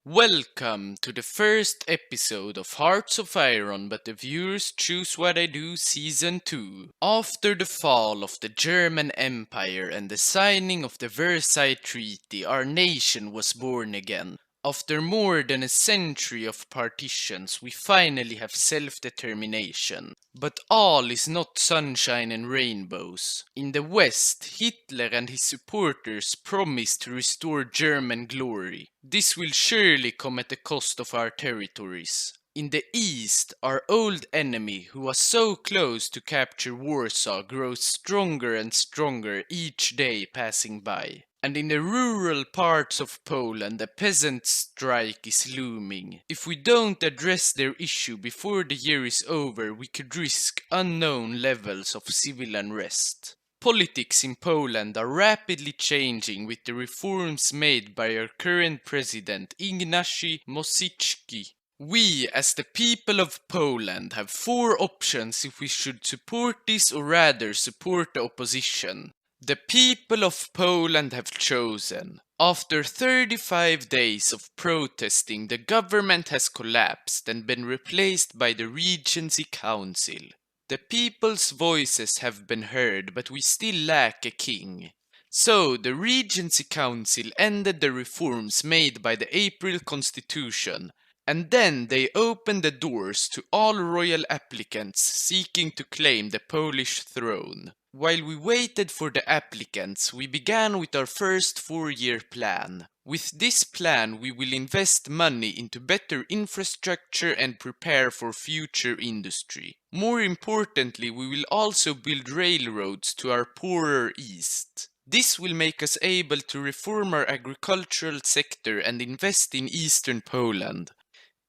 Welcome to the first episode of Hearts of Iron, but the viewers choose what I do Season 2. After the fall of the German Empire and the signing of the Versailles Treaty, our nation was born again. After more than a century of partitions, we finally have self-determination. But all is not sunshine and rainbows. In the West, Hitler and his supporters promised to restore German glory. This will surely come at the cost of our territories. In the East, our old enemy, who was so close to capture Warsaw, grows stronger and stronger each day passing by. And in the rural parts of Poland, a peasant strike is looming. If we don't address their issue before the year is over, we could risk unknown levels of civil unrest. Politics in Poland are rapidly changing with the reforms made by our current president, Ignacy Mosicki. We, as the people of Poland, have four options if we should support this or rather support the opposition. The people of Poland have chosen. After 35 days of protesting, the government has collapsed and been replaced by the Regency Council. The people's voices have been heard, but we still lack a king. So, the Regency Council ended the reforms made by the April Constitution, and then they opened the doors to all royal applicants seeking to claim the Polish throne. While we waited for the applicants, we began with our first 4-year plan. With this plan, we will invest money into better infrastructure and prepare for future industry. More importantly, we will also build railroads to our poorer east. This will make us able to reform our agricultural sector and invest in eastern Poland.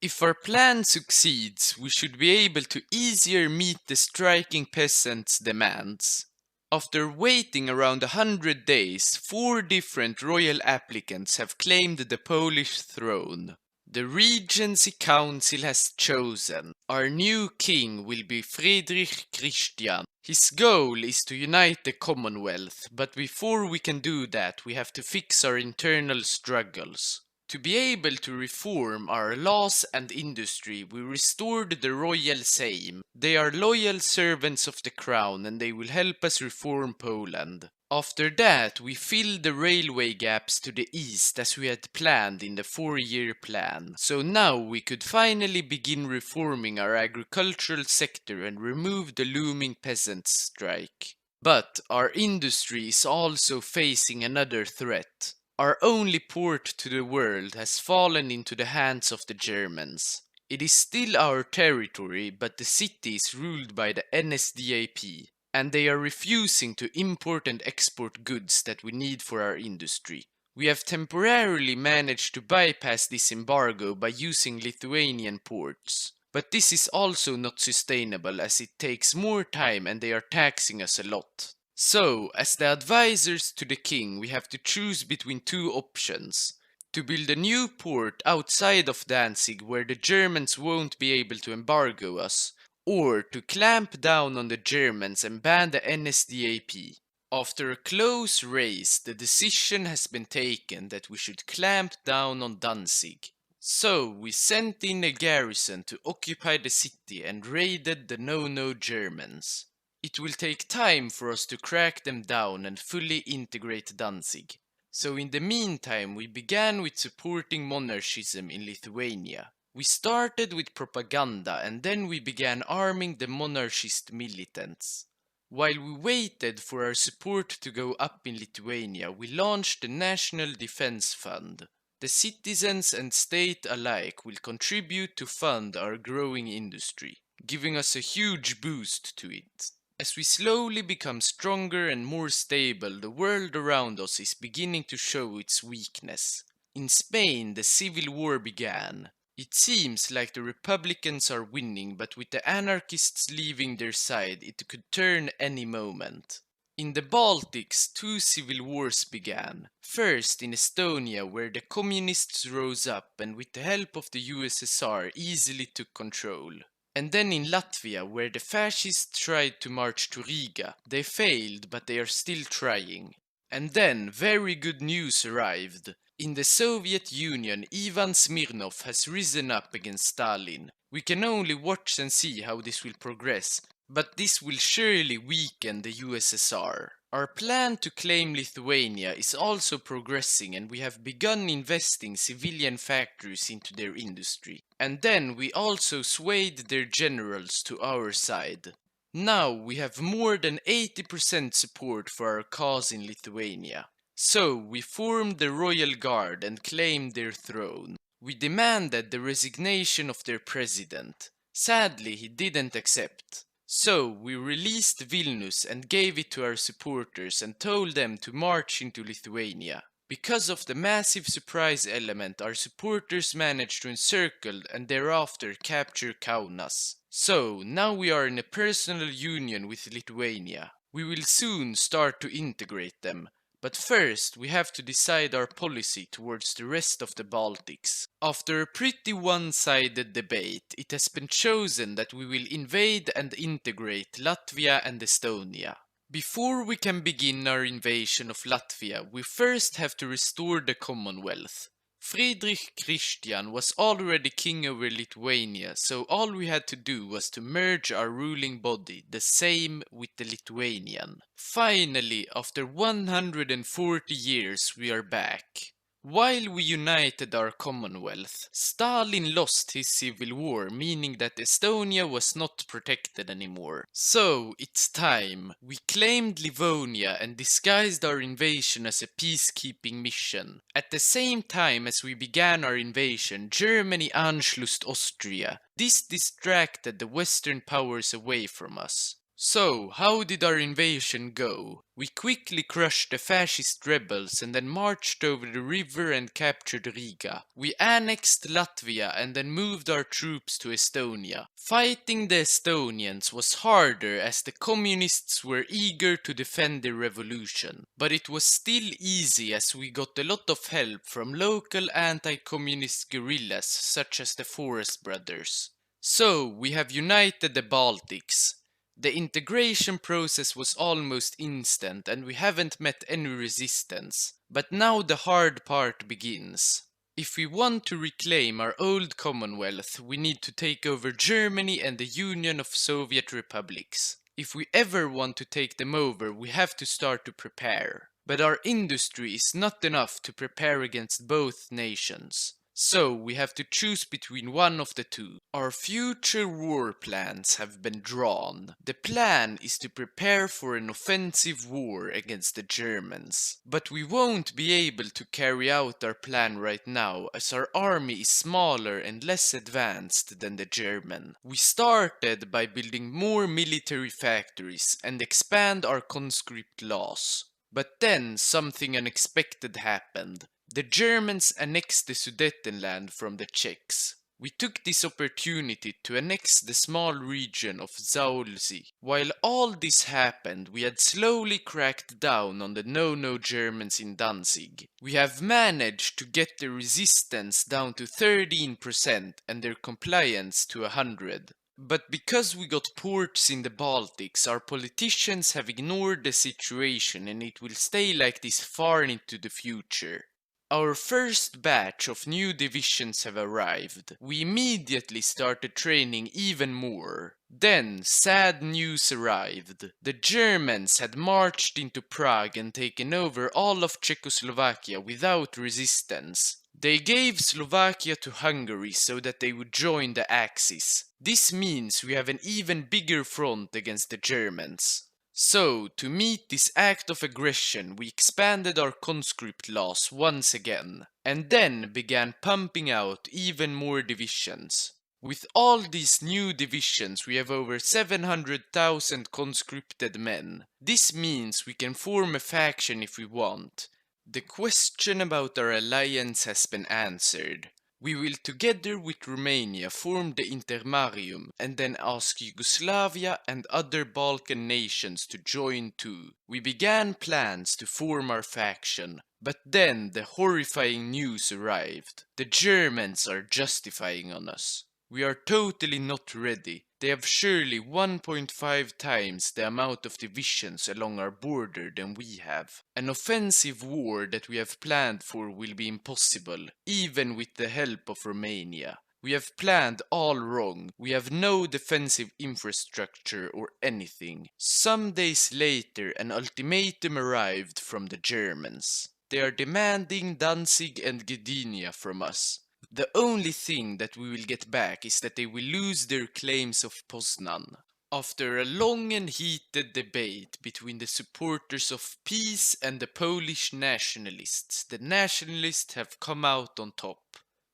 If our plan succeeds, we should be able to easier meet the striking peasants' demands. After waiting around 100 days, 4 different royal applicants have claimed the Polish throne. The Regency Council has chosen. Our new king will be Friedrich Christian. His goal is to unite the Commonwealth, but before we can do that, we have to fix our internal struggles. To be able to reform our laws and industry, we restored the royal Sejm. They are loyal servants of the crown and they will help us reform Poland. After that, we filled the railway gaps to the east as we had planned in the 4-year plan. So now we could finally begin reforming our agricultural sector and remove the looming peasants' strike. But our industry is also facing another threat. Our only port to the world has fallen into the hands of the Germans. It is still our territory, but the city is ruled by the NSDAP, and they are refusing to import and export goods that we need for our industry. We have temporarily managed to bypass this embargo by using Lithuanian ports. But this is also not sustainable as it takes more time and they are taxing us a lot. So, as the advisors to the king, we have to choose between 2 options. To build a new port outside of Danzig where the Germans won't be able to embargo us, or to clamp down on the Germans and ban the NSDAP. After a close race, the decision has been taken that we should clamp down on Danzig. So, we sent in a garrison to occupy the city and raided the no-no Germans. It will take time for us to crack them down and fully integrate Danzig. So in the meantime, we began with supporting monarchism in Lithuania. We started with propaganda and then we began arming the monarchist militants. While we waited for our support to go up in Lithuania, we launched the National Defense Fund. The citizens and state alike will contribute to fund our growing industry, giving us a huge boost to it. As we slowly become stronger and more stable, the world around us is beginning to show its weakness. In Spain, the civil war began. It seems like the Republicans are winning, but with the anarchists leaving their side, it could turn any moment. In the Baltics, 2 civil wars began. First in Estonia, where the communists rose up and with the help of the USSR easily took control. And then in Latvia, where the fascists tried to march to Riga. They failed, but they are still trying. And then very good news arrived. In the Soviet Union, Ivan Smirnov has risen up against Stalin. We can only watch and see how this will progress, but this will surely weaken the USSR. Our plan to claim Lithuania is also progressing, and we have begun investing civilian factories into their industry. And then we also swayed their generals to our side. Now we have more than 80% support for our cause in Lithuania. So we formed the Royal Guard and claimed their throne. We demanded the resignation of their president. Sadly, he didn't accept. So we released Vilnius and gave it to our supporters and told them to march into Lithuania. Because of the massive surprise element, our supporters managed to encircle and thereafter capture Kaunas. So now we are in a personal union with Lithuania. We will soon start to integrate them. But first, we have to decide our policy towards the rest of the Baltics. After a pretty one-sided debate, it has been chosen that we will invade and integrate Latvia and Estonia. Before we can begin our invasion of Latvia, we first have to restore the Commonwealth. Friedrich Christian was already king over Lithuania, so all we had to do was to merge our ruling body, the same with the Lithuanian. Finally, after 140 years, we are back. While we united our Commonwealth, Stalin lost his civil war, meaning that Estonia was not protected anymore. So, it's time. We claimed Livonia and disguised our invasion as a peacekeeping mission. At the same time as we began our invasion, Germany anschlussed Austria. This distracted the Western powers away from us. So, how did our invasion go? We quickly crushed the fascist rebels and then marched over the river and captured Riga. We annexed Latvia and then moved our troops to Estonia. Fighting the Estonians was harder as the communists were eager to defend their revolution. But it was still easy as we got a lot of help from local anti-communist guerrillas such as the Forest Brothers. So, we have united the Baltics. The integration process was almost instant and we haven't met any resistance. But now the hard part begins. If we want to reclaim our old Commonwealth, we need to take over Germany and the Union of Soviet Republics. If we ever want to take them over, we have to start to prepare. But our industry is not enough to prepare against both nations. So we have to choose between one of the two. Our future war plans have been drawn. The plan is to prepare for an offensive war against the Germans. But we won't be able to carry out our plan right now as our army is smaller and less advanced than the German. We started by building more military factories and expand our conscript laws. But then something unexpected happened. The Germans annexed the Sudetenland from the Czechs. We took this opportunity to annex the small region of Zaolzie. While all this happened, we had slowly cracked down on the no-no Germans in Danzig. We have managed to get their resistance down to 13% and their compliance to 100. But because we got ports in the Baltics, our politicians have ignored the situation and it will stay like this far into the future. Our first batch of new divisions have arrived. We immediately started training even more. Then sad news arrived. The Germans had marched into Prague and taken over all of Czechoslovakia without resistance. They gave Slovakia to Hungary so that they would join the Axis. This means we have an even bigger front against the Germans. So, to meet this act of aggression, we expanded our conscript laws once again, and then began pumping out even more divisions. With all these new divisions, we have over 700,000 conscripted men. This means we can form a faction if we want. The question about our alliance has been answered. We will together with Romania form the Intermarium and then ask Yugoslavia and other Balkan nations to join too. We began plans to form our faction, but then the horrifying news arrived. The Germans are justifying on us. We are totally not ready. They have surely 1.5 times the amount of divisions along our border than we have. An offensive war that we have planned for will be impossible, even with the help of Romania. We have planned all wrong. We have no defensive infrastructure or anything. Some days later, an ultimatum arrived from the Germans. They are demanding Danzig and Gdynia from us. The only thing that we will get back is that they will lose their claims of Poznan. After a long and heated debate between the supporters of peace and the Polish nationalists, the nationalists have come out on top.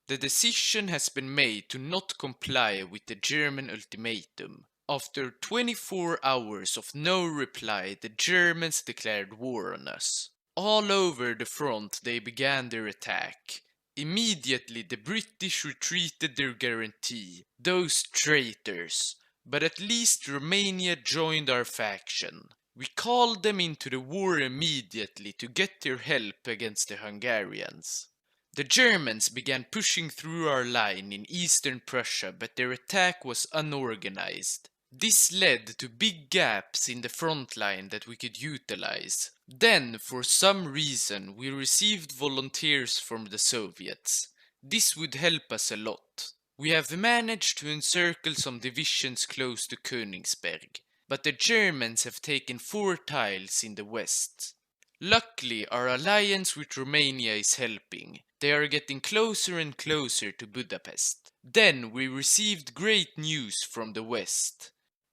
The decision has been made to not comply with the German ultimatum. After 24 hours of no reply, the Germans declared war on us. All over the front they began their attack. Immediately the British retreated their guarantee, those traitors, but at least Romania joined our faction. We called them into the war immediately to get their help against the Hungarians. The Germans began pushing through our line in eastern Prussia, but their attack was unorganized. This led to big gaps in the front line that we could utilize. Then, for some reason, we received volunteers from the Soviets. This would help us a lot. We have managed to encircle some divisions close to Königsberg, but the Germans have taken 4 tiles in the west. Luckily, our alliance with Romania is helping. They are getting closer and closer to Budapest. Then we received great news from the west.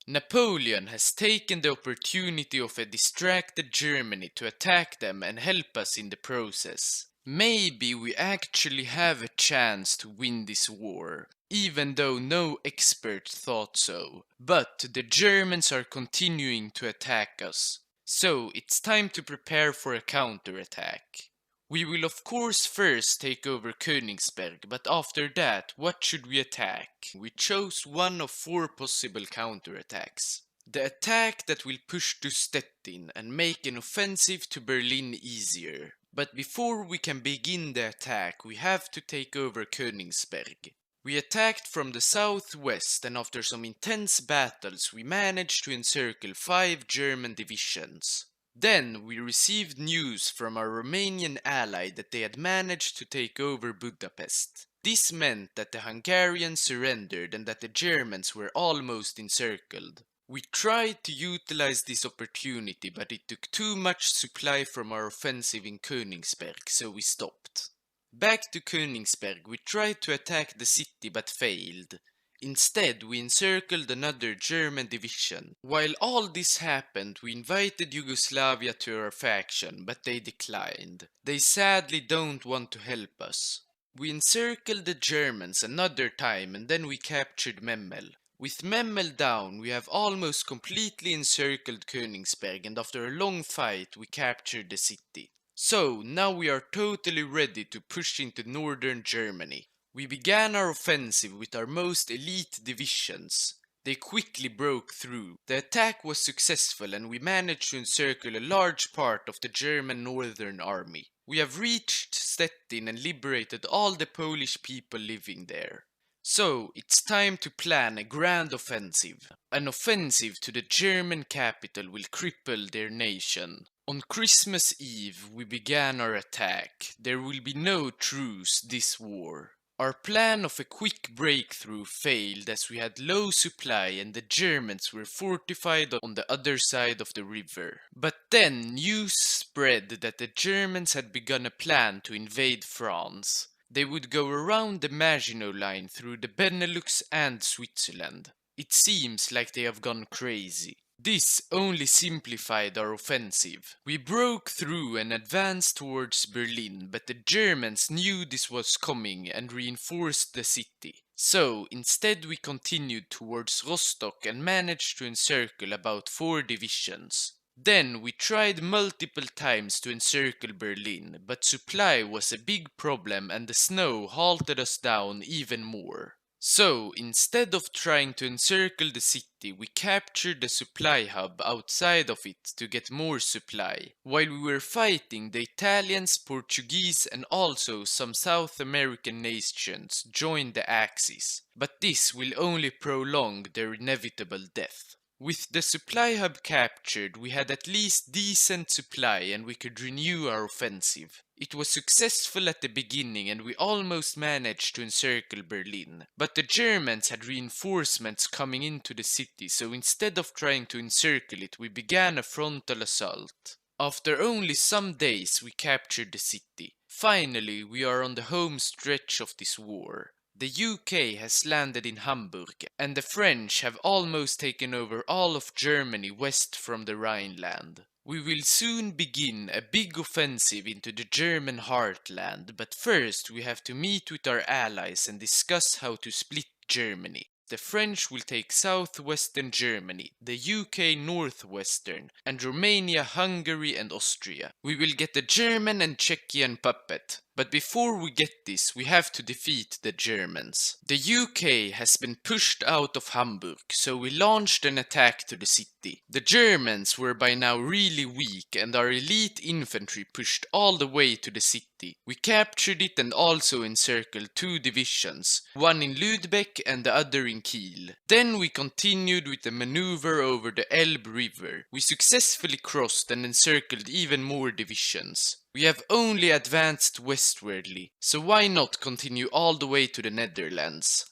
Napoleon has taken the opportunity of a distracted Germany to attack them and help us in the process. Maybe we actually have a chance to win this war, even though no expert thought so. But the Germans are continuing to attack us. So it's time to prepare for a counterattack. We will of course first take over Königsberg, but after that, what should we attack? We chose one of 4 possible counterattacks. The attack that will push to Stettin and make an offensive to Berlin easier. But before we can begin the attack, we have to take over Königsberg. We attacked from the southwest, and after some intense battles we managed to encircle 5 German divisions. Then we received news from our Romanian ally that they had managed to take over Budapest. This meant that the Hungarians surrendered and that the Germans were almost encircled. We tried to utilize this opportunity, but it took too much supply from our offensive in Königsberg, so we stopped. Back to Königsberg, we tried to attack the city but failed. Instead, we encircled another German division. While all this happened, we invited Yugoslavia to our faction, but they declined. They sadly don't want to help us. We encircled the Germans another time and then we captured Memel. With Memel down, we have almost completely encircled Königsberg, and after a long fight, we captured the city. So, now we are totally ready to push into northern Germany. We began our offensive with our most elite divisions. They quickly broke through. The attack was successful and we managed to encircle a large part of the German Northern Army. We have reached Stettin and liberated all the Polish people living there. So, it's time to plan a grand offensive. An offensive to the German capital will cripple their nation. On Christmas Eve, we began our attack. There will be no truce this war. Our plan of a quick breakthrough failed as we had low supply and the Germans were fortified on the other side of the river. But then news spread that the Germans had begun a plan to invade France. They would go around the Maginot Line through the Benelux and Switzerland. It seems like they have gone crazy. This only simplified our offensive. We broke through and advanced towards Berlin, but the Germans knew this was coming and reinforced the city. So, instead we continued towards Rostock and managed to encircle about 4 divisions. Then we tried multiple times to encircle Berlin, but supply was a big problem and the snow halted us down even more. So, instead of trying to encircle the city, we captured the supply hub outside of it to get more supply. While we were fighting, the Italians, Portuguese, and also some South American nations joined the Axis, but this will only prolong their inevitable death. With the supply hub captured, we had at least decent supply and we could renew our offensive. It was successful at the beginning and we almost managed to encircle Berlin. But the Germans had reinforcements coming into the city, so instead of trying to encircle it, we began a frontal assault. After only some days, we captured the city. Finally, we are on the home stretch of this war. The UK has landed in Hamburg, and the French have almost taken over all of Germany west from the Rhineland. We will soon begin a big offensive into the German heartland, but first we have to meet with our allies and discuss how to split Germany. The French will take southwestern Germany, the UK northwestern, and Romania, Hungary and Austria. We will get the German and Czechian puppet. But before we get this, we have to defeat the Germans. The UK has been pushed out of Hamburg, so we launched an attack to the city. The Germans were by now really weak and our elite infantry pushed all the way to the city. We captured it and also encircled 2 divisions, one in Lübeck and the other in Kiel. Then we continued with the maneuver over the Elbe River. We successfully crossed and encircled even more divisions. We have only advanced westwardly, so why not continue all the way to the Netherlands?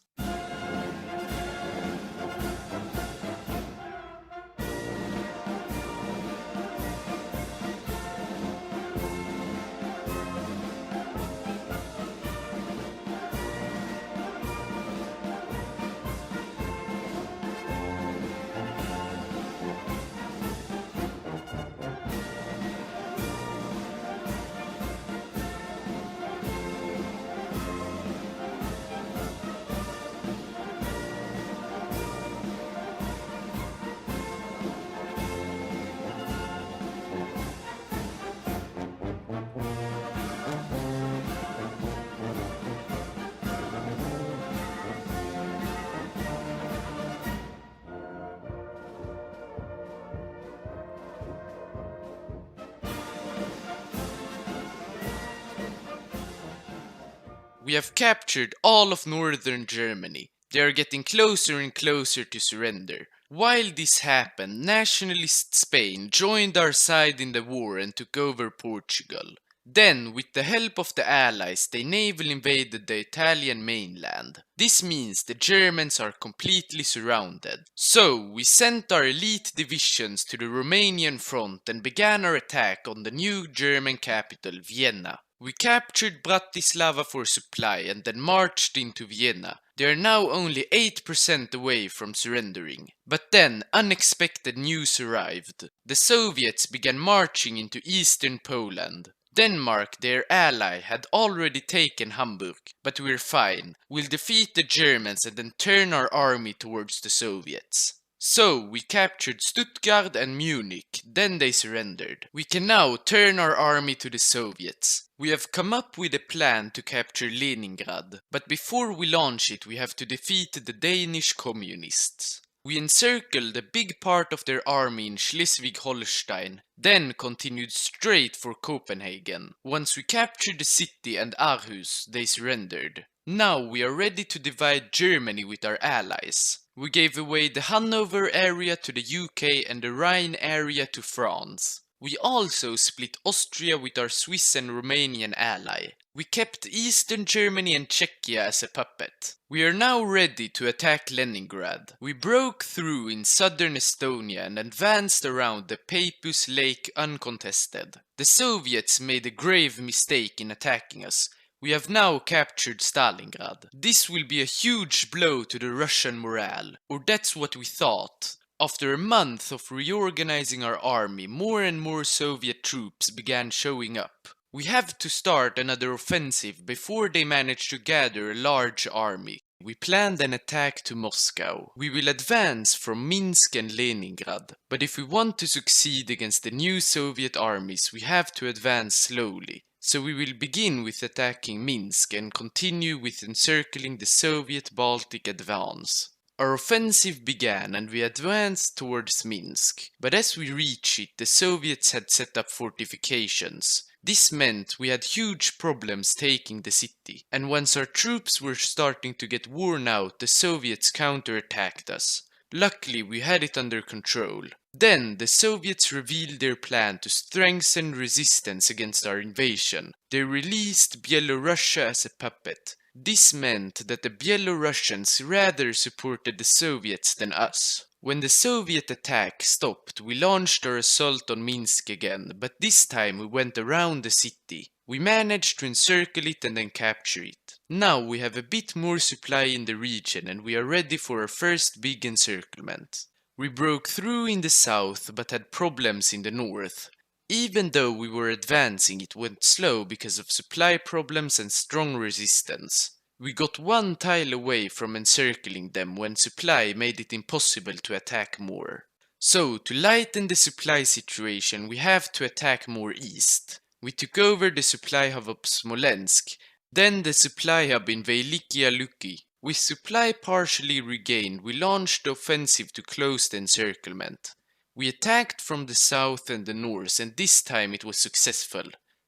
We have captured all of northern Germany. They are getting closer and closer to surrender. While this happened, nationalist Spain joined our side in the war and took over Portugal. Then, with the help of the Allies, they naval invaded the Italian mainland. This means the Germans are completely surrounded. So, we sent our elite divisions to the Romanian front and began our attack on the new German capital, Vienna. We captured Bratislava for supply and then marched into Vienna. They are now only 8% away from surrendering. But then unexpected news arrived. The Soviets began marching into eastern Poland. Denmark, their ally, had already taken Hamburg, but we're fine. We'll defeat the Germans and then turn our army towards the Soviets. So, we captured Stuttgart and Munich, then they surrendered. We can now turn our army to the Soviets. We have come up with a plan to capture Leningrad, but before we launch it we have to defeat the Danish communists. We encircled a big part of their army in Schleswig-Holstein, then continued straight for Copenhagen. Once we captured the city and Aarhus, they surrendered. Now we are ready to divide Germany with our allies. We gave away the Hanover area to the UK and the Rhine area to France. We also split Austria with our Swiss and Romanian ally. We kept Eastern Germany and Czechia as a puppet. We are now ready to attack Leningrad. We broke through in southern Estonia and advanced around the Peipus Lake uncontested. The Soviets made a grave mistake in attacking us. We have now captured Stalingrad. This will be a huge blow to the Russian morale, or that's what we thought. After a month of reorganizing our army, more and more Soviet troops began showing up. We have to start another offensive before they manage to gather a large army. We planned an attack to Moscow. We will advance from Minsk and Leningrad, but if we want to succeed against the new Soviet armies, we have to advance slowly. So we will begin with attacking Minsk and continue with encircling the Soviet Baltic advance. Our offensive began and we advanced towards Minsk, but as we reached it, the Soviets had set up fortifications. This meant we had huge problems taking the city, and once our troops were starting to get worn out, the Soviets counterattacked us. Luckily, we had it under control. Then, the Soviets revealed their plan to strengthen resistance against our invasion. They released Byelorussia as a puppet. This meant that the Byelorussians rather supported the Soviets than us. When the Soviet attack stopped, we launched our assault on Minsk again, but this time we went around the city. We managed to encircle it and then capture it. Now we have a bit more supply in the region and we are ready for our first big encirclement. We broke through in the south but had problems in the north. Even though we were advancing, it went slow because of supply problems and strong resistance. We got one tile away from encircling them when supply made it impossible to attack more. So, to lighten the supply situation, we have to attack more east. We took over the supply hub of Smolensk, then the supply hub in Velikia Luki. With supply partially regained, we launched the offensive to close the encirclement. We attacked from the south and the north, and this time it was successful.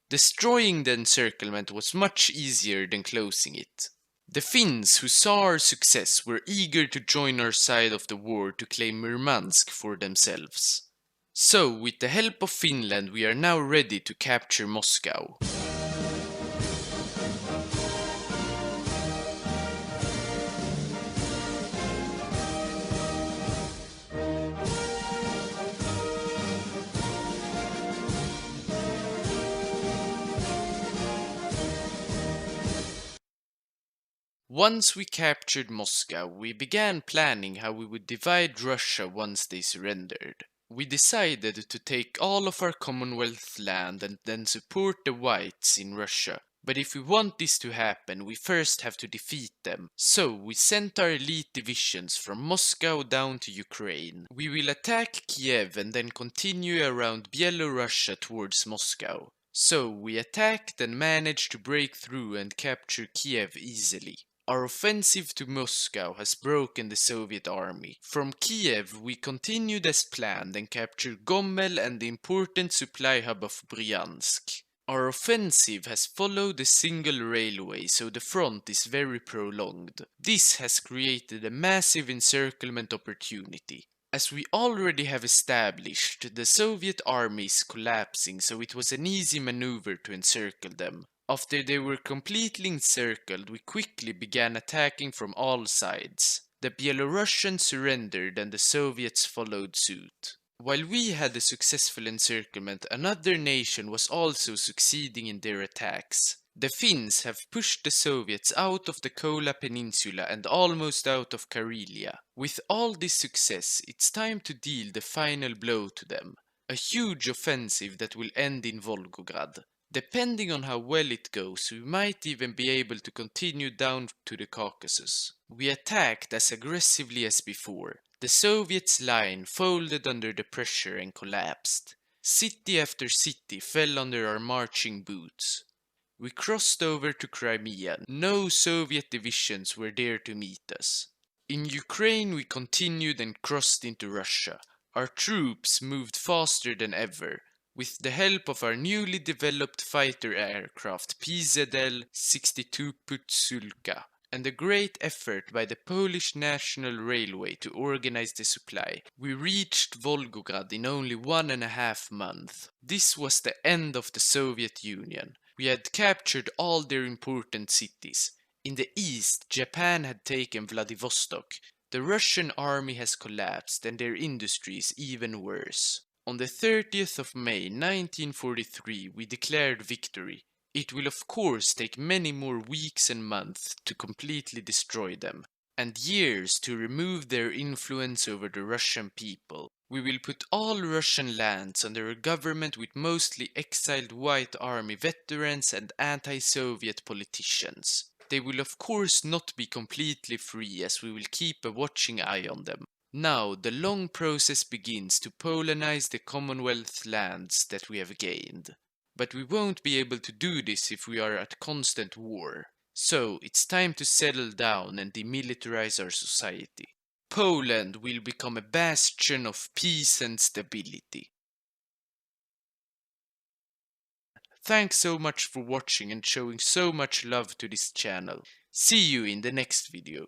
Destroying the encirclement was much easier than closing it. The Finns, who saw our success, were eager to join our side of the war to claim Murmansk for themselves. So, with the help of Finland, we are now ready to capture Moscow. Once we captured Moscow, we began planning how we would divide Russia once they surrendered. We decided to take all of our Commonwealth land and then support the Whites in Russia. But if we want this to happen, we first have to defeat them. So we sent our elite divisions from Moscow down to Ukraine. We will attack Kiev and then continue around Byelorussia towards Moscow. So we attacked and managed to break through and capture Kiev easily. Our offensive to Moscow has broken the Soviet army. From Kiev, we continued as planned and captured Gomel and the important supply hub of Bryansk. Our offensive has followed a single railway, so the front is very prolonged. This has created a massive encirclement opportunity. As we already have established, the Soviet army is collapsing, so it was an easy maneuver to encircle them. After they were completely encircled, we quickly began attacking from all sides. The Byelorussians surrendered and the Soviets followed suit. While we had a successful encirclement, another nation was also succeeding in their attacks. The Finns have pushed the Soviets out of the Kola Peninsula and almost out of Karelia. With all this success, it's time to deal the final blow to them. A huge offensive that will end in Volgograd. Depending on how well it goes, we might even be able to continue down to the Caucasus. We attacked as aggressively as before. The Soviets' line folded under the pressure and collapsed. City after city fell under our marching boots. We crossed over to Crimea. No Soviet divisions were there to meet us. In Ukraine we continued and crossed into Russia. Our troops moved faster than ever. With the help of our newly developed fighter aircraft PZL-62 Putsulka and a great effort by the Polish National Railway to organize the supply, we reached Volgograd in only 1.5 months. This was the end of the Soviet Union. We had captured all their important cities. In the east, Japan had taken Vladivostok. The Russian army has collapsed and their industry is even worse. On the 30th of May 1943 we declared victory. It will of course take many more weeks and months to completely destroy them, and years to remove their influence over the Russian people. We will put all Russian lands under a government with mostly exiled White Army veterans and anti-Soviet politicians. They will of course not be completely free, as we will keep a watching eye on them. Now the long process begins to Polonize the Commonwealth lands that we have gained. But we won't be able to do this if we are at constant war. So it's time to settle down and demilitarize our society. Poland will become a bastion of peace and stability. Thanks so much for watching and showing so much love to this channel. See you in the next video.